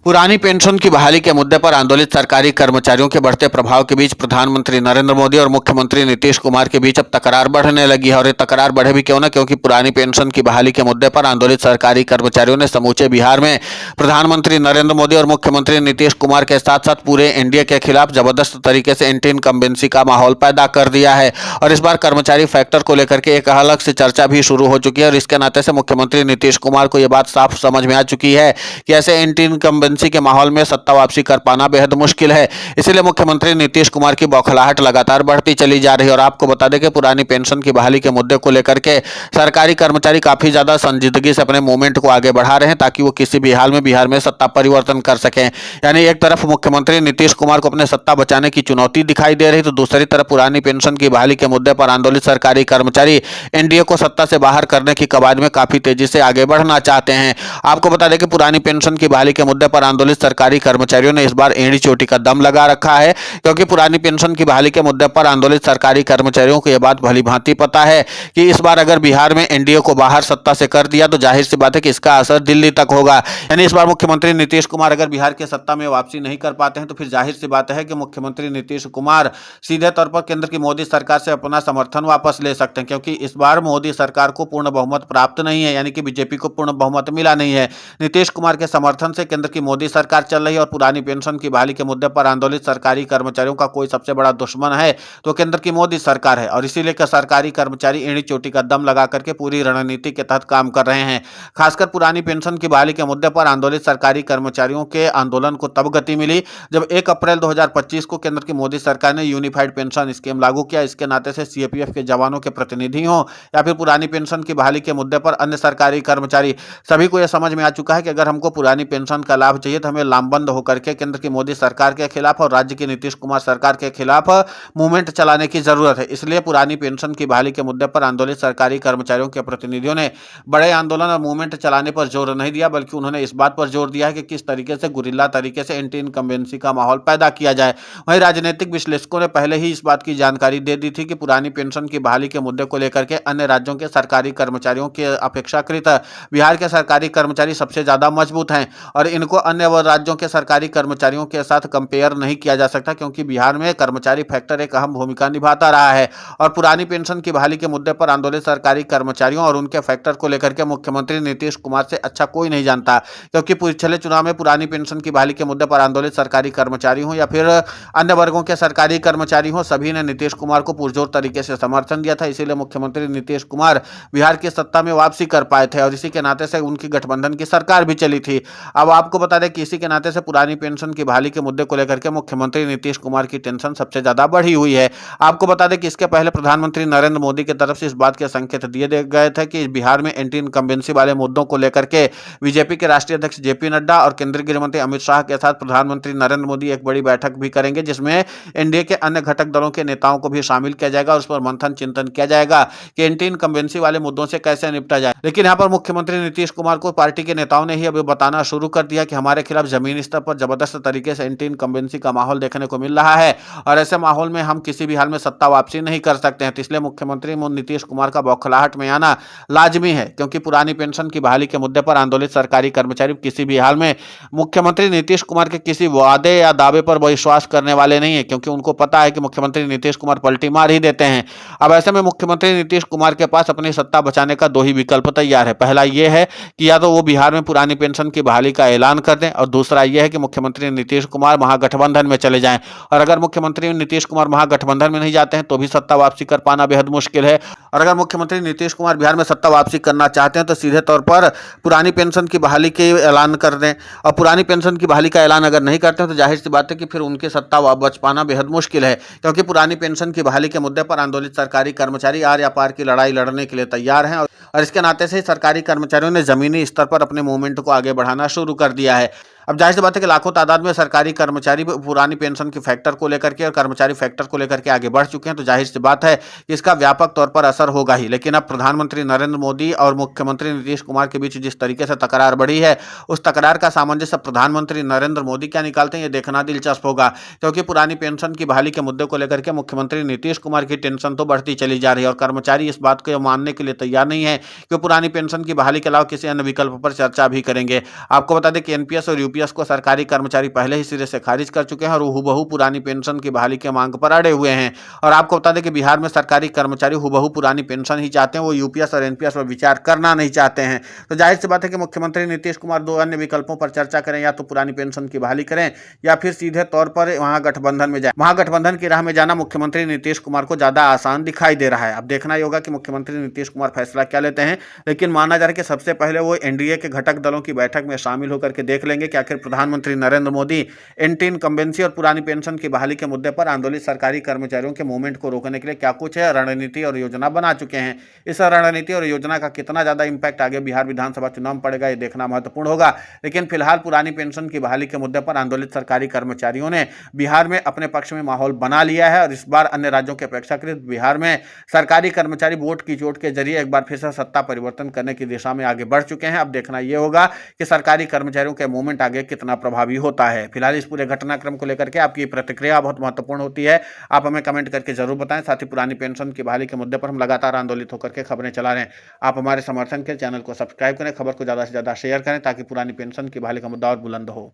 पुरानी पेंशन की बहाली के मुद्दे पर आंदोलित सरकारी कर्मचारियों के बढ़ते प्रभाव के बीच प्रधानमंत्री नरेंद्र मोदी और मुख्यमंत्री नीतीश कुमार के बीच अब तकरार बढ़ने लगी है। और ये तकरार बढ़े भी क्यों ना, क्योंकि पुरानी पेंशन की बहाली के मुद्दे पर आंदोलित सरकारी कर्मचारियों ने समूचे बिहार में प्रधानमंत्री नरेंद्र मोदी और मुख्यमंत्री नीतीश कुमार के साथ साथ पूरे एनडीए के खिलाफ जबरदस्त तरीके से एंटी इनकम्बेंसी का माहौल पैदा कर दिया है। और इस बार कर्मचारी फैक्टर को लेकर के एक अलग से चर्चा भी शुरू हो चुकी है। और इसके नाते से मुख्यमंत्री नीतीश कुमार को यह बात साफ समझ में आ चुकी है कि ऐसे एंटी इनकम्बेंसी के माहौल में सत्ता वापसी कर पाना बेहद मुश्किल है। इसलिए मुख्यमंत्री नीतीश कुमार की बौखलाहट लगातार बढ़ती चली जा रही है। और आपको बता दें कि पुरानी पेंशन की बहाली के मुद्दे को लेकर के सरकारी कर्मचारी काफी ज्यादा संजीदगी से अपने मूवमेंट को आगे बढ़ा रहे हैं ताकि वो किसी भी हाल में बिहार में सत्ता परिवर्तन कर सकें। यानी एक तरफ मुख्यमंत्री नीतीश कुमार को अपने सत्ता बचाने की चुनौती दिखाई दे रही, तो दूसरी तरफ पुरानी पेंशन की बहाली के मुद्दे पर आंदोलित सरकारी कर्मचारी एनडीए को सत्ता से बाहर करने की कवायद में काफी तेजी से आगे बढ़ना चाहते हैं। आपको बता दें कि पुरानी पेंशन की बहाली के मुद्दे पर आंदोलित सरकारी कर्मचारियों ने इस बार एड़ी चोटी का दम लगा रखा है, क्योंकि पुरानी पेंशन की बहाली के मुद्दे पर आंदोलित सरकारी कर्मचारियों को यह बात भली भांति पता है कि इस बार अगर बिहार में एनडीए को बाहर सत्ता से कर दिया तो जाहिर सी बात है कि इसका असर दिल्ली तक होगा। यानी इस बार मुख्यमंत्री नीतीश कुमार अगर बिहार की सत्ता में वापसी नहीं कर पाते हैं तो फिर जाहिर सी बात है कि मुख्यमंत्री नीतीश कुमार सीधे तौर पर केंद्र की मोदी सरकार से अपना समर्थन वापस ले सकते हैं, क्योंकि इस बार मोदी सरकार को पूर्ण बहुमत प्राप्त नहीं है, यानी कि बीजेपी को पूर्ण बहुमत मिला नहीं है। नीतीश कुमार के समर्थन से केंद्र की मोदी सरकार चल रही है और पुरानी पेंशन की बहाली के मुद्दे पर आंदोलित सरकारी कर्मचारियों का कोई सबसे बड़ा दुश्मन है तो केंद्र की मोदी सरकार है। और इसीलिए सरकारी कर्मचारी एड़ी चोटी का दम लगा करके पूरी रणनीति के तहत काम कर रहे हैं। खासकर पुरानी पेंशन की बहाली के मुद्दे पर आंदोलित सरकारी कर्मचारियों के आंदोलन को तब गति मिली जब 1 अप्रैल 2025 को केंद्र की मोदी सरकार ने यूनिफाइड पेंशन स्कीम लागू किया। इसके नाते से सीएपीएफ के जवानों के प्रतिनिधि हों या फिर पुरानी पेंशन की बहाली के मुद्दे पर अन्य सरकारी कर्मचारी, सभी को यह समझ में आ चुका है कि अगर हमको पुरानी पेंशन का लाभ चाहिए तो हमें लामबंद होकर के केंद्र की मोदी सरकार के खिलाफ और राज्य की नीतीश कुमार सरकार के खिलाफ मूवमेंट चलाने की जरूरत है। इसलिए पुरानी पेंशन की बहाली के मुद्दे पर आंदोलित सरकारी कर्मचारियों के प्रतिनिधियों ने बड़े आंदोलन और मूवमेंट चलाने पर जोर नहीं दिया, बल्कि उन्होंने इस बात पर जोर दिया है कि किस तरीके से गुरिल्ला तरीके से एंटी इनकम्बेंसी का माहौल पैदा किया जाए। वहीं राजनीतिक विश्लेषकों ने पहले ही इस बात की जानकारी दे दी थी कि पुरानी पेंशन की बहाली के मुद्दे को लेकर के अन्य राज्यों के सरकारी कर्मचारियों के अपेक्षाकृत बिहार के सरकारी कर्मचारी सबसे ज्यादा मजबूत हैं और इनको अन्य राज्यों के सरकारी कर्मचारियों के साथ कंपेयर नहीं किया जा सकता, क्योंकि बिहार में कर्मचारी फैक्टर एक अहम भूमिका निभाता रहा है। और पुरानी पेंशन की बहाली के मुद्दे पर आंदोलित सरकारी कर्मचारियों और उनके फैक्टर को लेकर के मुख्यमंत्री नीतीश कुमार से अच्छा कोई नहीं जानता, क्योंकि पिछले चुनाव में पुरानी पेंशन की बहाली के मुद्दे पर आंदोलित सरकारी कर्मचारी हों या फिर अन्य वर्गों के सरकारी कर्मचारी हों, सभी ने नीतीश कुमार को पुरजोर तरीके से समर्थन दिया था। इसीलिए मुख्यमंत्री नीतीश कुमार बिहार की सत्ता में वापसी कर पाए थे और इसी के नाते से उनकी गठबंधन की सरकार भी चली थी। अब आपको बता दें कि इसी के नाते से पुरानी पेंशन की बहाली के मुद्दे को लेकर के मुख्यमंत्री नीतीश कुमार की टेंशन सबसे ज्यादा बढ़ी हुई है। आपको बता दें कि इसके पहले प्रधानमंत्री नरेंद्र मोदी की तरफ से इस बात के संकेत दिए गए थे कि बिहार में एंटी इनकम्बेंसी वाले मुद्दों को लेकर के बीजेपी के राष्ट्रीय अध्यक्ष जेपी नड्डा और केंद्रीय गृह मंत्री अमित शाह के साथ प्रधानमंत्री नरेंद्र मोदी एक बड़ी बैठक भी करेंगे, जिसमें एनडीए के अन्य घटक दलों के नेताओं को भी शामिल किया जाएगा और उस पर मंथन चिंतन किया जाएगा कि एंटी इनकम्बेंसी वाले मुद्दों से कैसे निपटा जाए। लेकिन यहाँ पर मुख्यमंत्री नीतीश कुमार को पार्टी के नेताओं ने ही अभी बताना शुरू कर दिया कि हमारे खिलाफ जमीनी स्तर पर जबरदस्त तरीके से एंटी इनकम्बेंसी का माहौल देखने को मिल रहा है और ऐसे माहौल में हम किसी भी हाल में सत्ता वापसी नहीं कर सकते हैं। तो इसलिए मुख्यमंत्री नीतीश कुमार का बौखलाहट में आना लाजमी है, क्योंकि पुरानी पेंशन की बहाली के मुद्दे पर आंदोलित सरकारी कर्मचारी किसी भी हाल में मुख्यमंत्री नीतीश कुमार के किसी वादे या दावे पर विश्वास करने वाले नहीं है, क्योंकि उनको पता है कि मुख्यमंत्री नीतीश कुमार पलटी मार ही देते हैं। अब ऐसे में मुख्यमंत्री नीतीश कुमार के पास अपनी सत्ता बचाने का दो ही विकल्प तैयार है। पहला यह है कि या तो वो बिहार में पुरानी पेंशन की बहाली का ऐलान कर दें और दूसरा यह है कि मुख्यमंत्री नीतीश कुमार महागठबंधन में चले जाएं। और अगर मुख्यमंत्री नीतीश कुमार महागठबंधन में नहीं जाते हैं तो भी सत्ता वापसी कर पाना बेहद मुश्किल है। और अगर मुख्यमंत्री नीतीश कुमार बिहार में सत्ता वापसी करना चाहते हैं तो सीधे तौर पर पुरानी पेंशन की बहाली के ऐलान कर दें, और पुरानी पेंशन की बहाली का ऐलान अगर नहीं करते हैं तो जाहिर सी बात है कि फिर उनकी सत्ता बच पाना बेहद मुश्किल है, क्योंकि पुरानी पेंशन की बहाली के मुद्दे पर आंदोलित सरकारी कर्मचारी आर या पार की लड़ाई लड़ने के लिए तैयार हैं और इसके नाते से सरकारी कर्मचारियों ने जमीनी स्तर पर अपने मूवमेंट को आगे बढ़ाना शुरू कर दिया है। अब जाहिर सी बात है कि लाखों तादाद में सरकारी कर्मचारी पुरानी पेंशन की फैक्टर को लेकर के और कर्मचारी फैक्टर को लेकर के आगे बढ़ चुके हैं, तो जाहिर सी बात है कि इसका व्यापक तौर पर असर होगा ही। लेकिन अब प्रधानमंत्री नरेंद्र मोदी और मुख्यमंत्री नीतीश कुमार के बीच जिस तरीके से तकरार बढ़ी है, उस तकरार का सामंजस्य प्रधानमंत्री नरेंद्र मोदी क्या निकालते हैं ये देखना दिलचस्प होगा, क्योंकि पुरानी पेंशन की बहाली के मुद्दे को लेकर के मुख्यमंत्री नीतीश कुमार की टेंशन तो बढ़ती चली जा रही है और कर्मचारी इस बात को मानने के लिए तैयार नहीं है कि पुरानी पेंशन की बहाली के अलावा किसी अन्य विकल्प पर चर्चा भी करेंगे। आपको बता दें कि एनपीएस और यूपीएस को सरकारी कर्मचारी पहले ही सिरे से खारिज कर चुके हैं और हूबहू पुरानी पेंशन की बहाली के मांग पर अड़े हुए हैं। और आपको बता दें कि बिहार में सरकारी कर्मचारी हूबहू पुरानी पेंशन ही चाहते हैं, वो यूपीएस और एनपीएस पर विचार करना नहीं चाहते हैं। तो जाहिर सी बात है कि मुख्यमंत्री नीतीश कुमार दो अन्य विकल्पों पर चर्चा करें, या तो पुरानी पेंशन की बहाली करें या फिर सीधे तौर पर महागठबंधन में जाए। महागठबंधन की राह में जाना मुख्यमंत्री नीतीश कुमार को ज्यादा आसान दिखाई दे रहा है। अब देखना ही होगा कि मुख्यमंत्री नीतीश कुमार फैसला क्या लेते हैं, लेकिन माना जा रहा है कि सबसे पहले वो एनडीए के घटक दलों की बैठक में शामिल होकर के देख लेंगे कि आखिर प्रधानमंत्री नरेंद्र मोदी एंटी इनकम्बेंसी और पुरानी पेंशन की बहाली के मुद्दे पर आंदोलित सरकारी कर्मचारियों के मूवमेंट को रोकने के लिए क्या कुछ है रणनीति और योजना बना चुके हैं। इस रणनीति और योजना का कितना ज्यादा इंपैक्ट आगे बिहार विधानसभा चुनाव में पड़ेगा, ये देखना महत्वपूर्ण होगा। लेकिन फिलहाल पुरानी पेंशन की बहाली के मुद्दे पर आंदोलित सरकारी कर्मचारियों ने बिहार में अपने पक्ष में माहौल बना लिया है और इस बार अन्य राज्यों के अपेक्षाकृत बिहार में सरकारी कर्मचारी वोट की चोट के जरिए एक बार फिर से सत्ता परिवर्तन करने की दिशा में आगे बढ़ चुके हैं। अब देखना यह होगा कि सरकारी कर्मचारियों के मूवमेंट आगे कितना प्रभावी होता है। फिलहाल इस पूरे घटनाक्रम को लेकर के आपकी प्रतिक्रिया बहुत महत्वपूर्ण होती है, आप हमें कमेंट करके जरूर बताएं। साथ ही पुरानी पेंशन की बहाली के मुद्दे पर हम लगातार आंदोलित होकर के खबरें चला रहे हैं। आप हमारे समर्थन के चैनल को सब्सक्राइब करें, खबर को ज्यादा से ज्यादा शेयर करें ताकि पुरानी पेंशन की बहाली का मुद्दा और बुलंद हो।